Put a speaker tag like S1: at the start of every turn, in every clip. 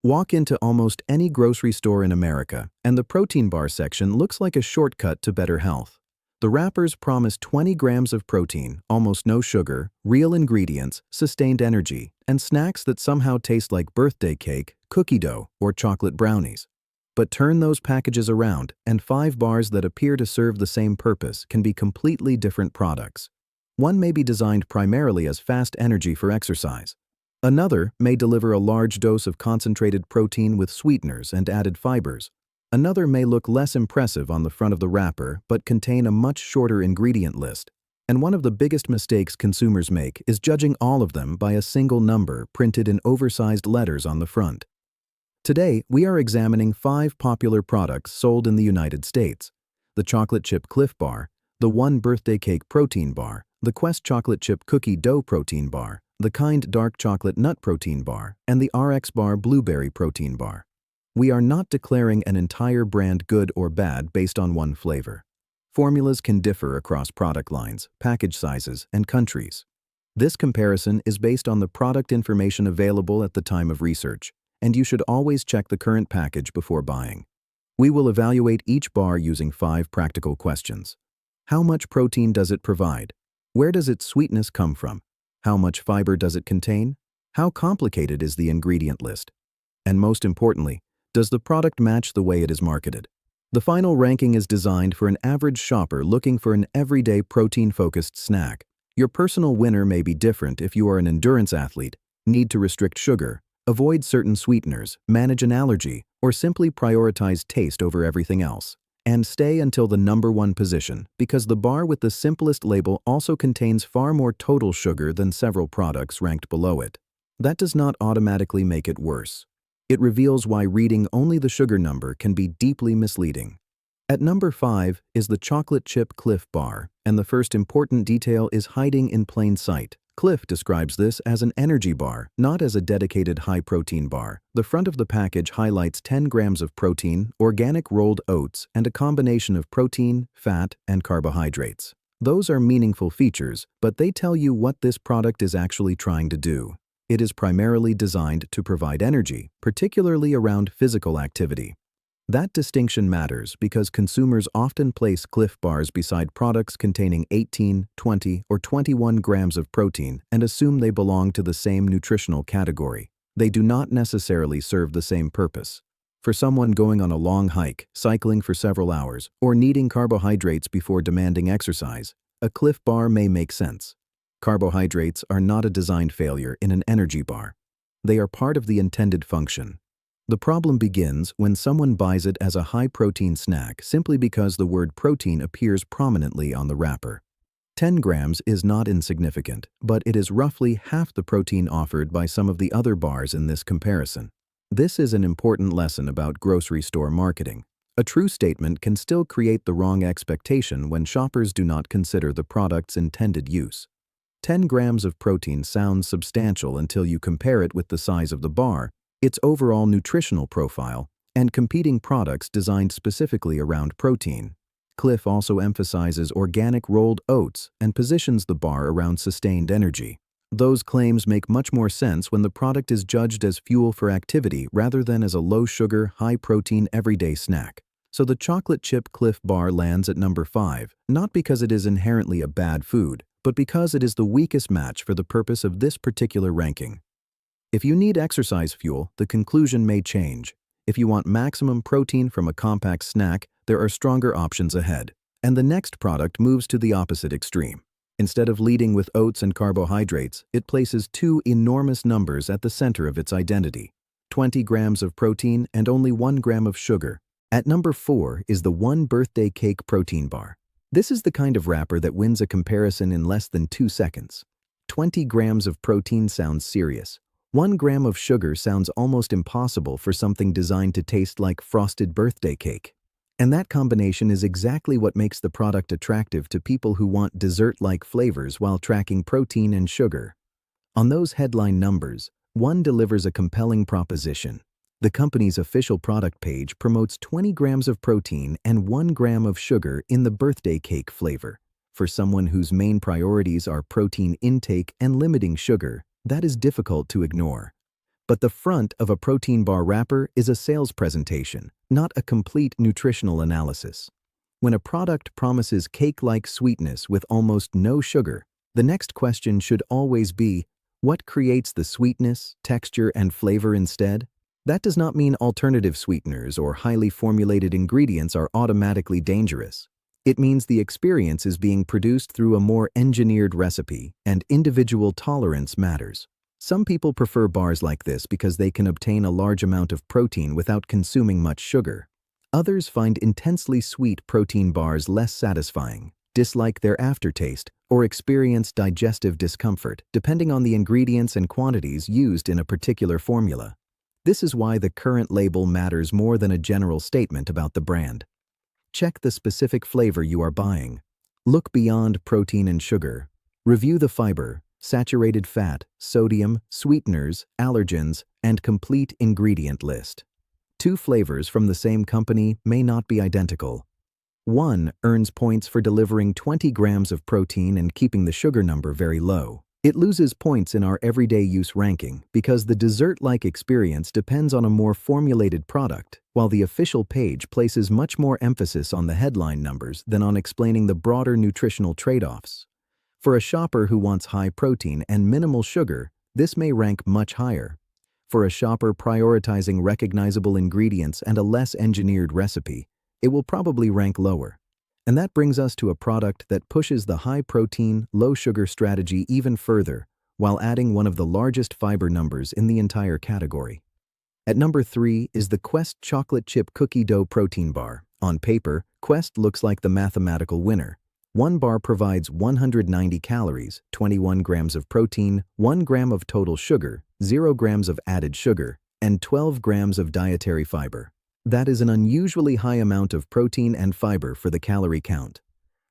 S1: Walk into almost any grocery store in America, and the protein bar section looks like a shortcut to better health. The wrappers promise 20 grams of protein, almost no sugar, real ingredients, sustained energy, and snacks that somehow taste like birthday cake, cookie dough, or chocolate brownies. But turn those packages around, and 5 bars that appear to serve the same purpose can be completely different products. One may be designed primarily as fast energy for exercise. Another may deliver a large dose of concentrated protein with sweeteners and added fibers. Another may look less impressive on the front of the wrapper but contain a much shorter ingredient list. And one of the biggest mistakes consumers make is judging all of them by a single number printed in oversized letters on the front. Today, we are examining 5 popular products sold in the United States: the chocolate chip CLIF bar, the One Birthday Cake protein bar, the Quest chocolate chip cookie dough protein bar, the Kind dark chocolate nut protein bar, and the RXBAR Blueberry protein bar. We are not declaring an entire brand good or bad based on one flavor. Formulas can differ across product lines, package sizes, and countries. This comparison is based on the product information available at the time of research, and you should always check the current package before buying. We will evaluate each bar using 5 practical questions. How much protein does it provide? Where does its sweetness come from? How much fiber does it contain? How complicated is the ingredient list? And most importantly, does the product match the way it is marketed? The final ranking is designed for an average shopper looking for an everyday protein-focused snack. Your personal winner may be different if you are an endurance athlete, need to restrict sugar, avoid certain sweeteners, manage an allergy, or simply prioritize taste over everything else. And stay until the #1 position, because the bar with the simplest label also contains far more total sugar than several products ranked below it. That does not automatically make it worse. It reveals why reading only the sugar number can be deeply misleading. At number 5 is the chocolate chip CLIF bar, and the first important detail is hiding in plain sight. CLIF describes this as an energy bar, not as a dedicated high-protein bar. The front of the package highlights 10 grams of protein, organic rolled oats, and a combination of protein, fat, and carbohydrates. Those are meaningful features, but they tell you what this product is actually trying to do. It is primarily designed to provide energy, particularly around physical activity. That distinction matters because consumers often place CLIF bars beside products containing 18, 20, or 21 grams of protein and assume they belong to the same nutritional category. They do not necessarily serve the same purpose. For someone going on a long hike, cycling for several hours, or needing carbohydrates before demanding exercise, a CLIF bar may make sense. Carbohydrates are not a design failure in an energy bar. They are part of the intended function. The problem begins when someone buys it as a high-protein snack simply because the word protein appears prominently on the wrapper. 10 grams is not insignificant, but it is roughly half the protein offered by some of the other bars in this comparison. This is an important lesson about grocery store marketing. A true statement can still create the wrong expectation when shoppers do not consider the product's intended use. 10 grams of protein sounds substantial until you compare it with the size of the bar, its overall nutritional profile, and competing products designed specifically around protein. CLIF also emphasizes organic rolled oats and positions the bar around sustained energy. Those claims make much more sense when the product is judged as fuel for activity rather than as a low-sugar, high-protein everyday snack. So the chocolate chip CLIF bar lands at number 5, not because it is inherently a bad food, but because it is the weakest match for the purpose of this particular ranking. If you need exercise fuel, the conclusion may change. If you want maximum protein from a compact snack, there are stronger options ahead. And the next product moves to the opposite extreme. Instead of leading with oats and carbohydrates, it places 2 enormous numbers at the center of its identity: 20 grams of protein and only 1 gram of sugar. At number 4 is the One Birthday Cake protein bar. This is the kind of wrapper that wins a comparison in less than 2 seconds. 20 grams of protein sounds serious. 1 gram of sugar sounds almost impossible for something designed to taste like frosted birthday cake. And that combination is exactly what makes the product attractive to people who want dessert-like flavors while tracking protein and sugar. On those headline numbers, one delivers a compelling proposition. The company's official product page promotes 20 grams of protein and 1 gram of sugar in the birthday cake flavor. For someone whose main priorities are protein intake and limiting sugar, that is difficult to ignore. But the front of a protein bar wrapper is a sales presentation, not a complete nutritional analysis. When a product promises cake-like sweetness with almost no sugar, the next question should always be, what creates the sweetness, texture, and flavor instead? That does not mean alternative sweeteners or highly formulated ingredients are automatically dangerous. It means the experience is being produced through a more engineered recipe, and individual tolerance matters. Some people prefer bars like this because they can obtain a large amount of protein without consuming much sugar. Others find intensely sweet protein bars less satisfying, dislike their aftertaste, or experience digestive discomfort, depending on the ingredients and quantities used in a particular formula. This is why the current label matters more than a general statement about the brand. Check the specific flavor you are buying. Look beyond protein and sugar. Review the fiber, saturated fat, sodium, sweeteners, allergens, and complete ingredient list. 2 flavors from the same company may not be identical. One earns points for delivering 20 grams of protein and keeping the sugar number very low. It loses points in our everyday use ranking because the dessert-like experience depends on a more formulated product, while the official page places much more emphasis on the headline numbers than on explaining the broader nutritional trade-offs. For a shopper who wants high protein and minimal sugar, this may rank much higher. For a shopper prioritizing recognizable ingredients and a less engineered recipe, it will probably rank lower. And that brings us to a product that pushes the high-protein, low-sugar strategy even further, while adding one of the largest fiber numbers in the entire category. At number 3 is the Quest Chocolate Chip Cookie Dough Protein Bar. On paper, Quest looks like the mathematical winner. One bar provides 190 calories, 21 grams of protein, 1 gram of total sugar, 0 grams of added sugar, and 12 grams of dietary fiber. That is an unusually high amount of protein and fiber for the calorie count.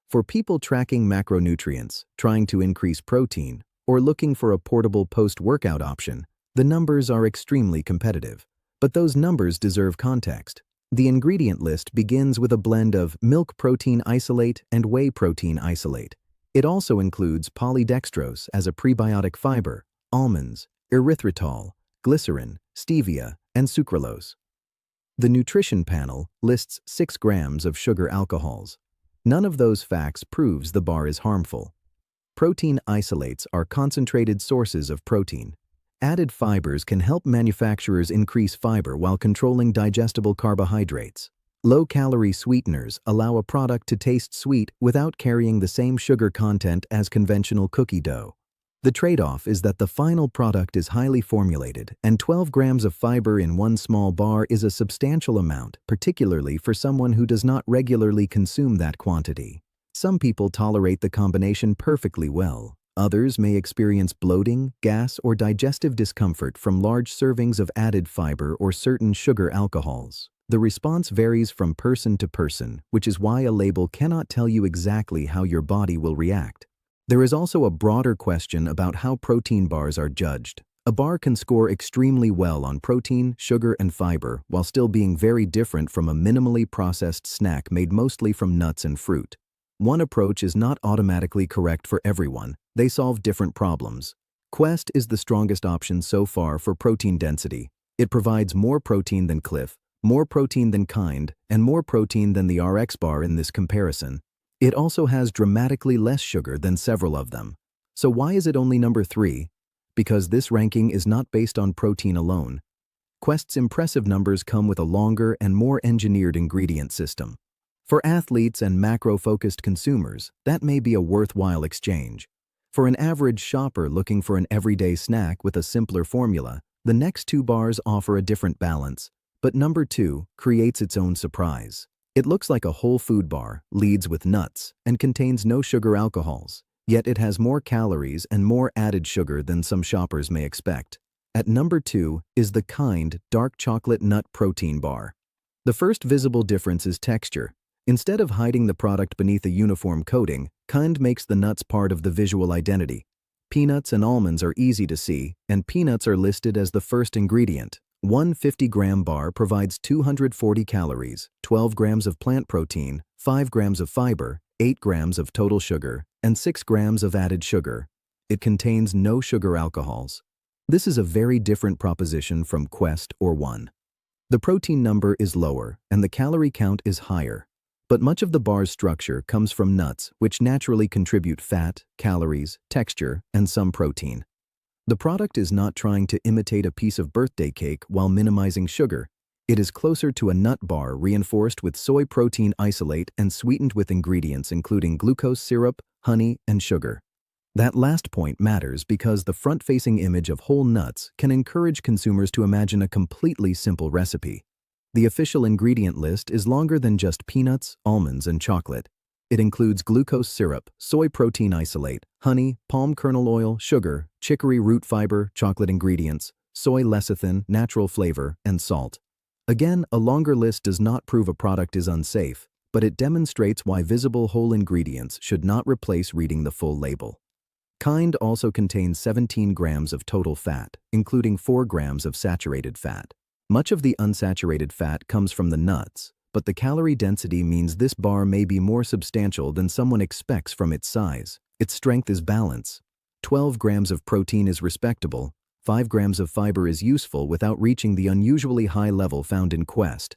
S1: For people tracking macronutrients, trying to increase protein, or looking for a portable post-workout option, the numbers are extremely competitive. But those numbers deserve context. The ingredient list begins with a blend of milk protein isolate and whey protein isolate. It also includes polydextrose as a prebiotic fiber, almonds, erythritol, glycerin, stevia, and sucralose. The nutrition panel lists 6 grams of sugar alcohols. None of those facts proves the bar is harmful. Protein isolates are concentrated sources of protein. Added fibers can help manufacturers increase fiber while controlling digestible carbohydrates. Low-calorie sweeteners allow a product to taste sweet without carrying the same sugar content as conventional cookie dough. The trade-off is that the final product is highly formulated, and 12 grams of fiber in one small bar is a substantial amount, particularly for someone who does not regularly consume that quantity. Some people tolerate the combination perfectly well. Others may experience bloating, gas, or digestive discomfort from large servings of added fiber or certain sugar alcohols. The response varies from person to person, which is why a label cannot tell you exactly how your body will react. There is also a broader question about how protein bars are judged. A bar can score extremely well on protein, sugar, and fiber while still being very different from a minimally processed snack made mostly from nuts and fruit. One approach is not automatically correct for everyone. They solve different problems. Quest is the strongest option so far for protein density. It provides more protein than CLIF, more protein than Kind, and more protein than the RXBAR in this comparison. It also has dramatically less sugar than several of them. So why is it only number 3? Because this ranking is not based on protein alone. Quest's impressive numbers come with a longer and more engineered ingredient system. For athletes and macro-focused consumers, that may be a worthwhile exchange. For an average shopper looking for an everyday snack with a simpler formula, the next 2 bars offer a different balance. But number 2 creates its own surprise. It looks like a whole food bar, leads with nuts, and contains no sugar alcohols, yet it has more calories and more added sugar than some shoppers may expect. At number 2 is the Kind Dark Chocolate Nut Protein Bar. The first visible difference is texture. Instead of hiding the product beneath a uniform coating, Kind makes the nuts part of the visual identity. Peanuts and almonds are easy to see, and peanuts are listed as the first ingredient. One 50-gram bar provides 240 calories, 12 grams of plant protein, 5 grams of fiber, 8 grams of total sugar, and 6 grams of added sugar. It contains no sugar alcohols. This is a very different proposition from Quest or One. The protein number is lower and the calorie count is higher. But much of the bar's structure comes from nuts, which naturally contribute fat, calories, texture, and some protein. The product is not trying to imitate a piece of birthday cake while minimizing sugar. It is closer to a nut bar reinforced with soy protein isolate and sweetened with ingredients including glucose syrup, honey, and sugar. That last point matters because the front-facing image of whole nuts can encourage consumers to imagine a completely simple recipe. The official ingredient list is longer than just peanuts, almonds, and chocolate. It includes glucose syrup, soy protein isolate, honey, palm kernel oil, sugar, chicory root fiber, chocolate ingredients, soy lecithin, natural flavor, and salt. Again, a longer list does not prove a product is unsafe, but it demonstrates why visible whole ingredients should not replace reading the full label. Kind also contains 17 grams of total fat, including 4 grams of saturated fat. Much of the unsaturated fat comes from the nuts, but the calorie density means this bar may be more substantial than someone expects from its size. Its strength is balance. 12 grams of protein is respectable, 5 grams of fiber is useful without reaching the unusually high level found in Quest.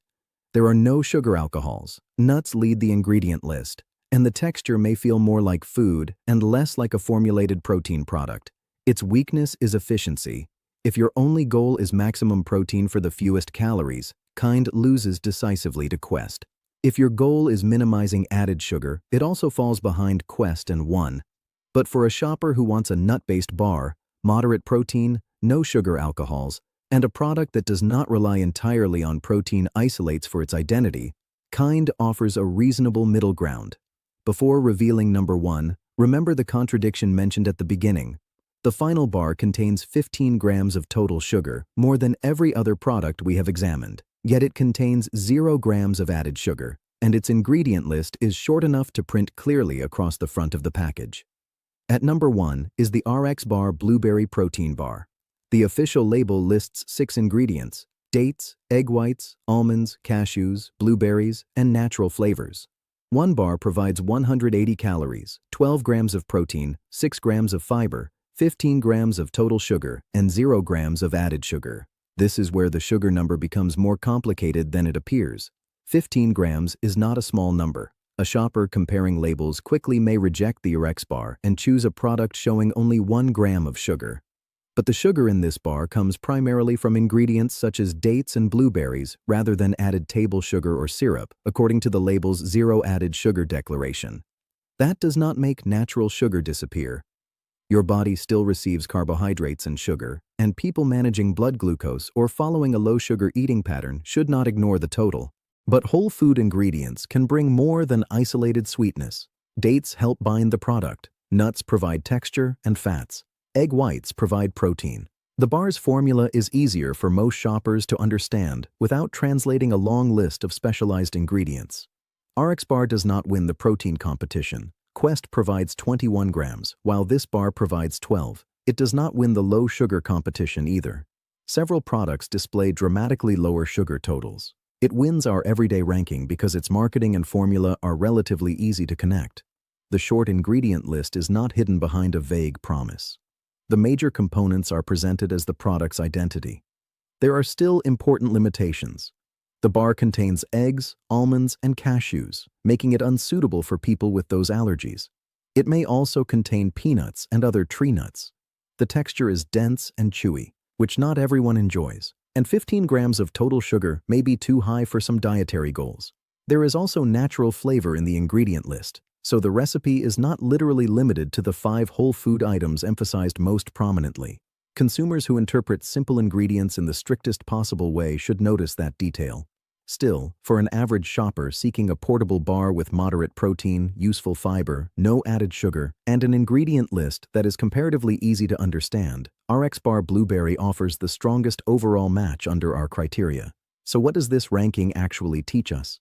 S1: There are no sugar alcohols. Nuts lead the ingredient list, and the texture may feel more like food and less like a formulated protein product. Its weakness is efficiency. If your only goal is maximum protein for the fewest calories, Kind loses decisively to Quest. If your goal is minimizing added sugar, it also falls behind Quest and One. But for a shopper who wants a nut-based bar, moderate protein, no sugar alcohols, and a product that does not rely entirely on protein isolates for its identity, Kind offers a reasonable middle ground. Before revealing number 1, remember the contradiction mentioned at the beginning. The final bar contains 15 grams of total sugar, more than every other product we have examined. Yet it contains 0 grams of added sugar, and its ingredient list is short enough to print clearly across the front of the package. At number 1 is the RXBAR Blueberry Protein Bar. The official label lists 6 ingredients: dates, egg whites, almonds, cashews, blueberries, and natural flavors. One bar provides 180 calories, 12 grams of protein, 6 grams of fiber, 15 grams of total sugar, and 0 grams of added sugar. This is where the sugar number becomes more complicated than it appears. 15 grams is not a small number. A shopper comparing labels quickly may reject the RXBAR and choose a product showing only 1 gram of sugar. But the sugar in this bar comes primarily from ingredients such as dates and blueberries rather than added table sugar or syrup, according to the label's 0 added sugar declaration. That does not make natural sugar disappear. Your body still receives carbohydrates and sugar, and people managing blood glucose or following a low-sugar eating pattern should not ignore the total. But whole food ingredients can bring more than isolated sweetness. Dates help bind the product. Nuts provide texture and fats. Egg whites provide protein. The bar's formula is easier for most shoppers to understand without translating a long list of specialized ingredients. RXBAR does not win the protein competition. Quest provides 21 grams, while this bar provides 12. It does not win the low sugar competition either. Several products display dramatically lower sugar totals. It wins our everyday ranking because its marketing and formula are relatively easy to connect. The short ingredient list is not hidden behind a vague promise. The major components are presented as the product's identity. There are still important limitations. The bar contains eggs, almonds, and cashews, making it unsuitable for people with those allergies. It may also contain peanuts and other tree nuts. The texture is dense and chewy, which not everyone enjoys, and 15 grams of total sugar may be too high for some dietary goals. There is also natural flavor in the ingredient list, so the recipe is not literally limited to the 5 whole food items emphasized most prominently. Consumers who interpret simple ingredients in the strictest possible way should notice that detail. Still, for an average shopper seeking a portable bar with moderate protein, useful fiber, no added sugar, and an ingredient list that is comparatively easy to understand, RXBAR Blueberry offers the strongest overall match under our criteria. So what does this ranking actually teach us?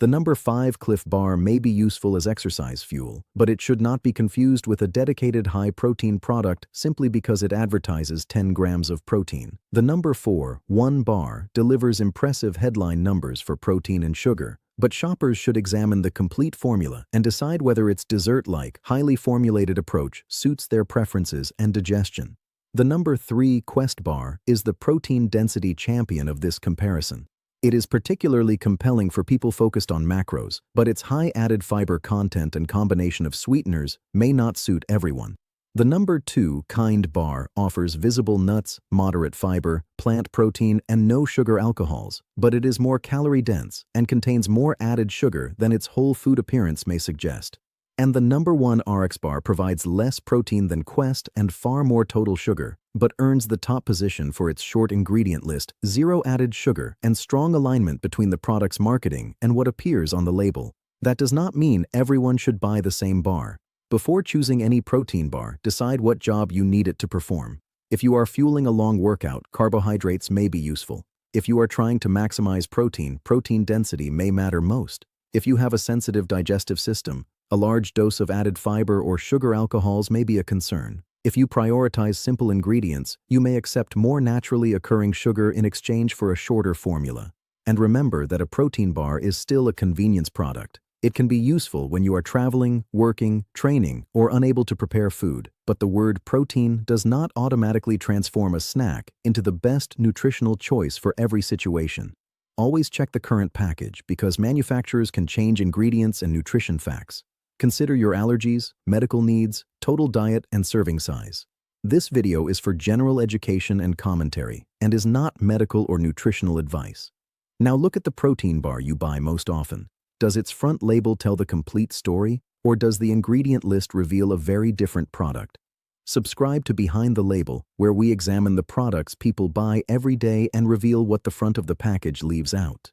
S1: The number 5 CLIF bar may be useful as exercise fuel, but it should not be confused with a dedicated high-protein product simply because it advertises 10 grams of protein. The number 4, One bar, delivers impressive headline numbers for protein and sugar, but shoppers should examine the complete formula and decide whether its dessert-like, highly formulated approach suits their preferences and digestion. The number 3 Quest bar is the protein density champion of this comparison. It is particularly compelling for people focused on macros, but its high added fiber content and combination of sweeteners may not suit everyone. The number 2 Kind bar offers visible nuts, moderate fiber, plant protein, and no sugar alcohols, but it is more calorie-dense and contains more added sugar than its whole food appearance may suggest. And the number 1 RXBAR provides less protein than Quest and far more total sugar, but earns the top position for its short ingredient list, zero added sugar, and strong alignment between the product's marketing and what appears on the label. That does not mean everyone should buy the same bar. Before choosing any protein bar, decide what job you need it to perform. If you are fueling a long workout, carbohydrates may be useful. If you are trying to maximize protein density may matter most. If you have a sensitive digestive system, a large dose of added fiber or sugar alcohols may be a concern. If you prioritize simple ingredients, you may accept more naturally occurring sugar in exchange for a shorter formula. And remember that a protein bar is still a convenience product. It can be useful when you are traveling, working, training, or unable to prepare food, but the word protein does not automatically transform a snack into the best nutritional choice for every situation. Always check the current package because manufacturers can change ingredients and nutrition facts. Consider your allergies, medical needs, total diet, and serving size. This video is for general education and commentary and is not medical or nutritional advice. Now look at the protein bar you buy most often. Does its front label tell the complete story, or does the ingredient list reveal a very different product? Subscribe to Behind the Label, where we examine the products people buy every day and reveal what the front of the package leaves out.